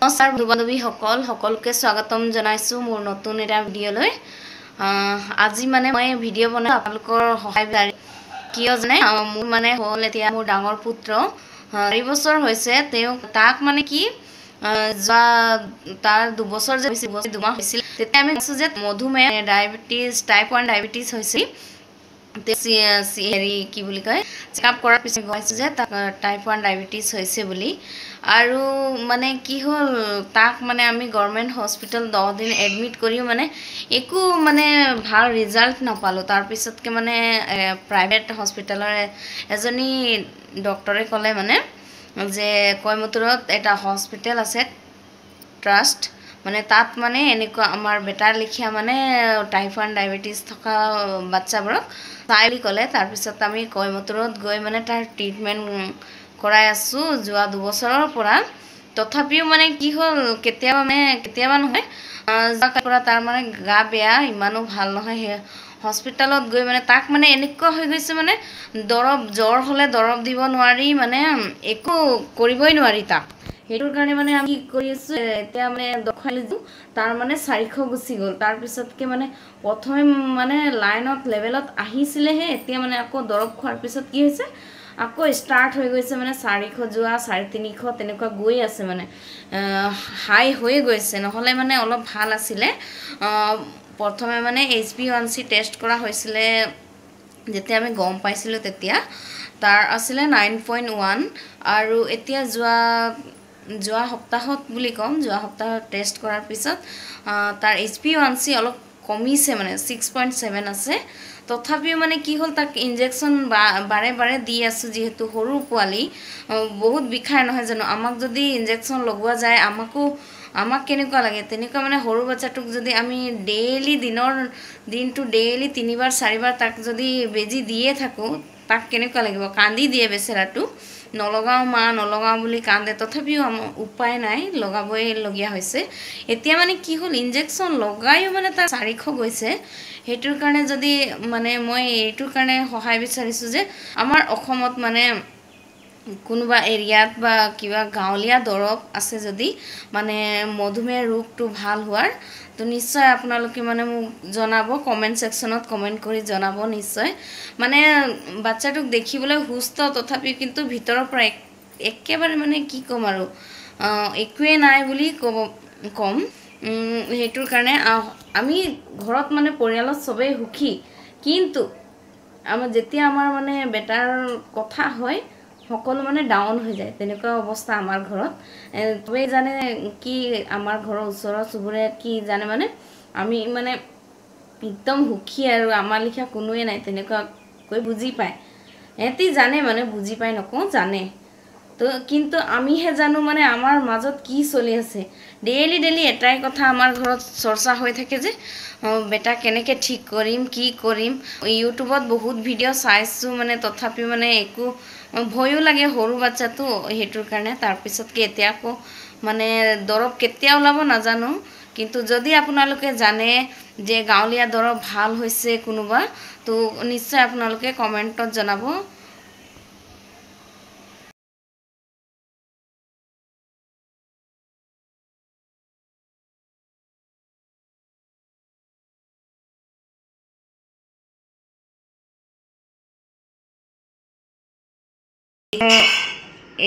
নমস্কাৰ বন্ধু-বান্ধৱী সকলোকে স্বাগতম জনাইছো মোৰ নতুন এটা ভিডিঅ'লৈ। আজি মানে মই ভিডিঅ' বনাই আপোনালোকৰ সহায় বিচাৰি কিয় জানে মোৰ মানে হ'ল এতিয়া মোৰ ডাঙৰ পুত্ৰ 4 বছৰ হৈছে। তেওঁ তাক মানে কি তাৰ 2 বছৰ যে হৈছিল 2 মাহ হৈছিল তেতিয়া আমি কৈছো যে মধুমেহ ডায়াবেটিস টাইপ 1 ডায়াবেটিস হৈছিল। হেৰি কি বুলি কয় চেকআপ কৰাৰ পিছত কৈছে যে তাক টাইপ 1 ডায়াবেটিস হৈছে বুলি। আৰু মানে কি হ'ল তাক মানে আমি গভৰ্নমেন্ট হস্পিটেল 10 দিন এডমিট কৰিও মানে একো মানে ভাল ৰিজাল্ট নাপালো। তাৰ পিছতকে মানে প্ৰাইভেট হস্পিটেলৰ এজনী ডক্টৰে ক'লে মানে যে কয়মতুৰত এটা হস্পিটেল আছে ট্ৰাষ্ট মানে তাত মানে এনেকুৱা আমাৰ বেটাৰ লিখিয়া মানে টাইপ 1 ডায়াবেটিস থকা বাচ্চাবোৰক চাইলি ক'লে। তাৰ পিছত আমি কয়মতুৰত গৈ মানে তাৰ ট্ৰিটমেন্ট কৰাই আছো যোৱা 2 বছৰৰ পৰা। তথাপিও মানে কি হ'ল কেতিয়াবা নহয় পৰা তাৰ মানে গা বেয়া ইমানো ভাল নহয়। হে হস্পিটেলত গৈ মানে তাক মানে এনেকুৱা হৈ গৈছে মানে জ্বৰ হলে দৰব দিব নোৱাৰি মানে একো কৰিবই নোৱাৰি তাক। হেতুৰ কাৰণে মানে আমি কি কৰি আছো এতিয়া মানে দখাইছো তাৰ মানে 400 গুচি গ'ল। তাৰ পিছতকে মানে প্ৰথমে মানে লাইনত লেভেলত আহিছিলেহে এতিয়া মানে আকৌ দৰব খোৱাৰ পিছত কি হৈছে আকৌ ষ্টাৰ্ট হৈ গৈছে মানে 400 যোৱা 350 তেনেকুৱা গৈ আছে মানে হাই হৈ গৈছে। নহলে মানে অলপ ভাল আছিলে। প্ৰথমে মানে HbA1c টেষ্ট কৰা হৈছিলে যেতিয়া আমি গম পাইছিলো তেতিয়া তাৰ আছিলে 9.1 আৰু এতিয়া যোৱা সপ্তাহত বুলি কম যোৱা সপ্তাহত টেষ্ট কৰাৰ পিছত তাৰ HbA1c অলপ কমিছে মানে 6.7 আছে। তথাপিও মানে কি হ'ল তাক ইনজেকশন বাৰে দি আছো যেহেতু সৰু পোৱালি বহুত বিখাই নহয় জানো। আমাক যদি ইনজেকশন লগোৱা যায় আমাক কেনেকুৱা লাগে তেনেকুৱা মানে সৰু বাচ্চাটোক যদি আমি দিনটো ডেইলি 3 বাৰ 4 বাৰ তাক যদি বেজি দিয়ে থাকো তাক কেনেকুৱা লাগিব কান্দি দিয়ে বেচেৰাটো। নলগাও বুলি কান্দে। তথাপিও উপায় নাই লগাবই লগিয়া হৈছে। এতিয়া মানে কি হ'ল ইনজেকশন লগাইও মানে তাৰ 400 গৈছে। হেতুৰ কাৰণে যদি মানে মই এইটোৰ কাৰণে সহায় বিচাৰিছো যে আমাৰ অসমত মানে কোনোবা এৰিয়াত বা কিবা গাঁৱলীয়া দৰব আছে যদি মানে মধুমেহ ৰোগটো ভাল হোৱাৰ তো নিশ্চয় আপোনালোকে মানে মোক জনাব কমেন্ট সেকশনত কমেন্ট কৰি জনাব নিশ্চয়। মানে বাচ্চাটোক দেখিবলৈ সুস্থ তথাপি কিন্তু ভিতৰৰ পৰা একেবাৰে মানে কি কম আৰু একোৱে নাই বুলি কম। হেতুৰ কাৰণে আমি ঘৰত মানে পৰিয়ালত সবেই সুখী কিন্তু যেতিয়া আমাৰ মানে বেটাৰ কথা হয় সকলো মানে ডাউন হৈ যায় তেনেকুৱা অৱস্থা আমাৰ ঘৰত। তবে জানে কি আমাৰ ঘৰৰ ওচৰৰ চুবুৰে কি জানে মানে আমি মানে একদম সুখী আৰু আমাৰ লিখা কোনোৱে নাই তেনেকুৱা কৈ বুজি পায়। এতি জানে মানে বুজি পায় নকওঁ জানে তো কিন্তু আমিহে জানো মানে আমাৰ মাজত কি চলি আছে। ডেইলি এটাই কথা আমাৰ ঘৰত চৰ্চা হৈ থাকে যে বেটা কেনেকে ঠিক কৰিম কি কৰিম। ইউটিউবত বহুত ভিডিঅ' চাইছো মানে তথাপিও মানে একো ভয়ো লাগে সৰু বাচ্চাটো হেতুৰ কাৰণে। তাৰ পিছতকে এতিয়া আকৌ মানে দৰব কেতিয়া ওলাব নাজানো কিন্তু যদি আপোনালোকে জানে যে গাঁৱলীয়া দৰব ভাল হৈছে কোনোবা তো নিশ্চয় আপোনালোকে কমেন্টত জনাব।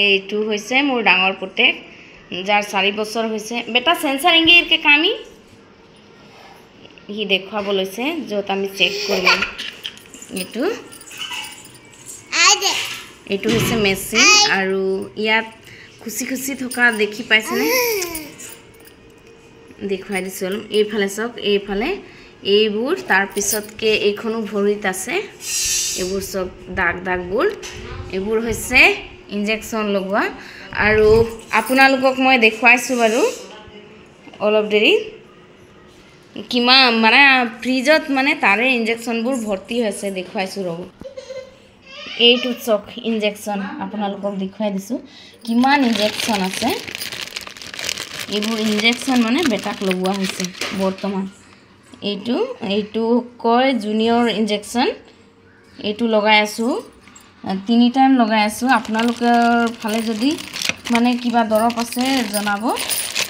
এইটো হৈছে মোৰ ডাঙৰ পুতেক যাৰ 4 বছৰ হৈছে। বেটা সেন্সাৰ ইংগিৰ কে কামি হি দেখুৱাব লৈছে য'ত আমি চেক কৰিম। এইটো হৈছে মেচিন আৰু ইয়াত খুচি থকা দেখি পাইছেনে দেখুৱাই দিছো অলপ। এইফালে চাওক এইফালে এইবোৰ তাৰ পিছতকে এইখনো ভৰিত আছে এইবোৰ সব দাগবোৰ এইবোৰ হৈছে ইনজেকশন লগোৱা। আৰু আপোনালোকক মই দেখুৱাইছো বাৰু অলপ দেৰি কিমান মানে ফ্ৰিজত মানে তাৰে ইনজেকশনবোৰ ভৰ্তি হৈছে দেখুৱাইছো ৰব। এইটো চক ইনজেকশন আপোনালোকক দেখুৱাই দিছো কিমান ইনজেকশন আছে। এইবোৰ ইনজেকশন মানে বেটাক লগোৱা হৈছে বৰ্তমান। এইটো কয় জুনিয়ৰ ইনজেকশন। এইটো লগাই আছো 3 টাইম লগাই আছো। আপোনালোকৰ ফালে যদি মানে কিবা দৰব আছে জনাব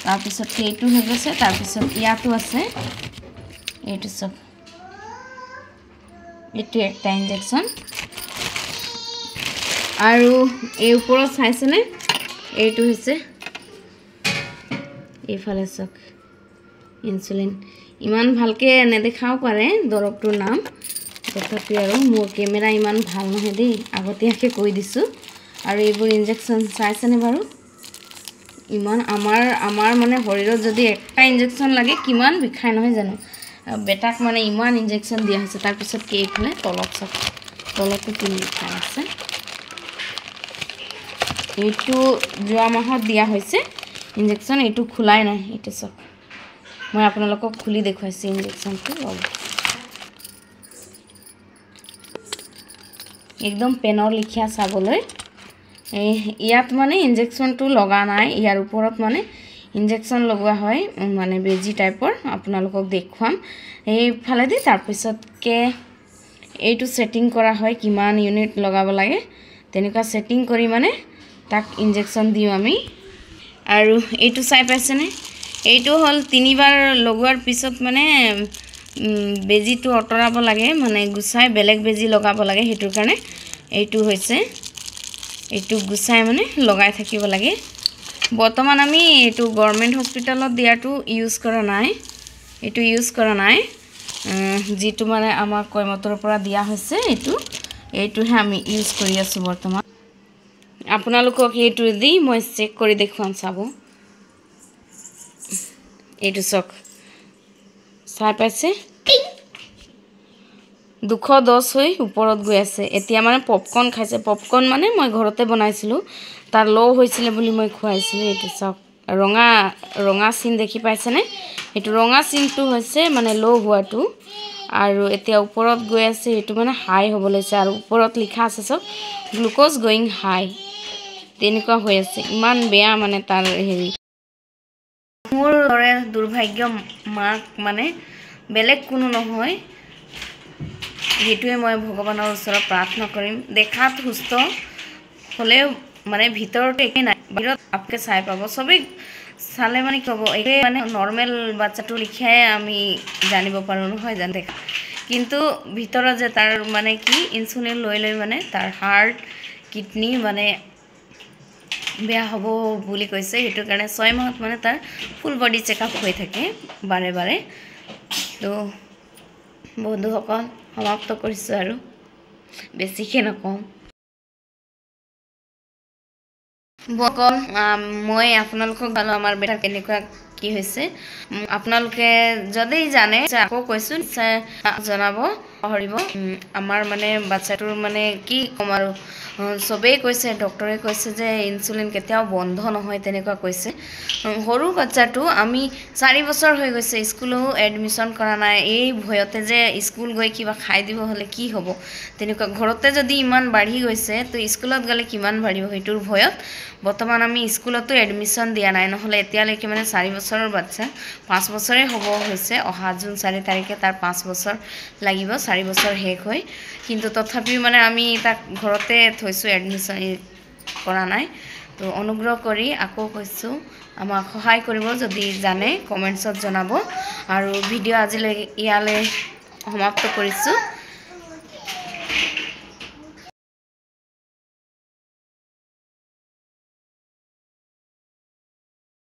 তাৰপিছতকে এইটো হৈ গৈছে তাৰপিছত ইয়াতো আছে এইটো সব এইটো একটা ইনজেকশন আৰু এই ওপৰত চাইছেনে এইটো হৈছে এইফালে সক ইনসুলিন ইমান ভালকে নেদেখাও পাৰে দৰৱটোৰ নাম তথাপি আৰু মোৰ কেমেৰা ইমান ভাল নহয় দেই আগতীয়াকৈ কৈ দিছোঁ আৰু এইবোৰ ইনজেকশন চাইছেনে বাৰু ইমান আমাৰ মানে শৰীৰত যদি একটা ইনজেকশন লাগে কিমান বিষাই নহয় জানো বেটাক মানে ইমান ইনজেকশন দিয়া হৈছে তাৰপিছত কি এইফালে তলতো কি লিখা আছে এইটো যোৱা মাহত দিয়া হৈছে ইনজেকশন এইটো খোলাই নাই এইটো সব মই আপোনালোকক খুলি দেখুৱাইছো ইনজেকশনটো একদম পেনৰ লিখিয়া চাবলৈ ইয়াত মানে ইনজেকশনটো লগা নাই ইয়াৰ ওপৰত মানে ইনজেকশন লগোৱা হয় মানে বেজি টাইপৰ আপোনালোকক দেখুৱাম এইফালে দি তাৰপিছতকে এইটো সেটিং কৰা হয় কিমান ইউনিট লগাব লাগে তেনেকুৱা সেটিং কৰি মানে তাক ইনজেকশন দিও আমি আৰু এইটো চাই পাইছেনে এইটো হল তিনিবাৰ লগোৱাৰ পিছত মানে বেজিটো অটৰাব লাগে মানে গুছাই বেলেগ বেজি লগাব লাগে হেতুৰ কাৰণে এইটো হৈছে এইটো গুছাই মানে লগাই থাকিব লাগে বৰ্তমান আমি এইটো গভৰ্নমেন্ট হস্পিটালত দিয়াটো ইউজ কৰা নাই এইটো ইউজ কৰা নাই যেটো মানে আমাক কয়মতৰ পৰা দিয়া হৈছে এইটোহে আমি ইউজ কৰি আছো বৰ্তমান আপোনালোকক এইটো দি মই চেক কৰি দেখুৱাম চাব এইটো চক চাই পাইছে 210 হৈ ওপৰত গৈ আছে এতিয়া মানে পপকৰ্ন খাইছে পপকৰ্ন মানে মই ঘৰতে বনাইছিলো তাৰ লো হৈছিল বুলি মই খুৱাইছিলো এইটো চক ৰঙা সিন দেখি পাইছেনে এইটো ৰঙা সিনটো হৈছে মানে লো হোৱাটো আৰু এতিয়া ওপৰত গৈ আছে এইটো মানে হাই হ'ব লৈছে আৰু ওপৰত লিখা আছে সব গ্লুকোজ গোইং হাই তেনেকুৱা হৈ আছে ইমান বেয়া মানে তাৰ হেৰি মোৰ দৰে দুৰ্ভাগ্য মাক মানে বেলেগ কোনো নহয় যেটোৱে মই ভগৱানৰ ওচৰত প্ৰাৰ্থনা কৰিম দেখাত সুস্থ হলে মানে ভিতৰতে একো নাই বাহিৰত আপকে চাই পাব সবে চালে মানে কি হ'ব একে মানে নরমাল বাচ্চাটো লিখাই আমি জানিব পাৰো নহয় জান দেখা কিন্তু ভিতৰত যে তাৰ মানে কি ইনসুলিন লৈ মানে তাৰ হাৰ্ট কিডনি মানে বেয়া হ'ব বুলি কৈছে হেতু কাৰণে 6 মাহত মানে তাৰ ফুল বডি চেকআপ হৈ থাকে বাৰে বাৰে তো বন্ধুসকল সমাপ্ত কৰিছো আৰু বেছিকে নকওঁ বকল মই আপোনালোকক ভালো আমাৰ বেটা কেনেকুৱা কি হৈছে আপোনালোকে যদি জানে আকৌ কৈছো জনাব হৰিব আমাৰ মানে বাচ্চাটোৰ মানে কি কম আৰু সবেই কৈছে ডক্টৰে কৈছে যে ইনসুলিন কেতিয়াও বন্ধ নহয় তেনেকুৱা কৈছে সৰু বাচ্চাটো আমি 4 বছৰ হৈ গৈছে স্কুলও এডমিশন কৰা নাই এই ভয়তে যে স্কুল গৈ কিবা খাই দিব হলে কি হ'ব তেনেকুৱা ঘৰতে যদি ইমান বাঢ়ি গৈছে তো স্কুলত গলে কিমান বাঢ়িব হেতুৰ ভয়ত বৰ্তমান আমি স্কুলতো এডমিশন দিয়া নাই নহলে এতিয়ালৈকে মানে 4 বছৰৰ বাচ্চা 5 বছৰে হ'ব হৈছে অহা জুন 4 তাৰিখে তাৰ 5 বছৰ লাগিব 4 বছৰ শেষ হৈ কিন্তু তথাপি মানে আমি তাক ঘৰতে থৈছো এডমিশন কৰা নাই তো অনুগ্ৰহ কৰি আকৌ কৈছো আমাক সহায় কৰিব যদি জানে কমেন্টছত জনাব আৰু ভিডিও আজিলৈ ইয়ালে সমাপ্ত কৰিছো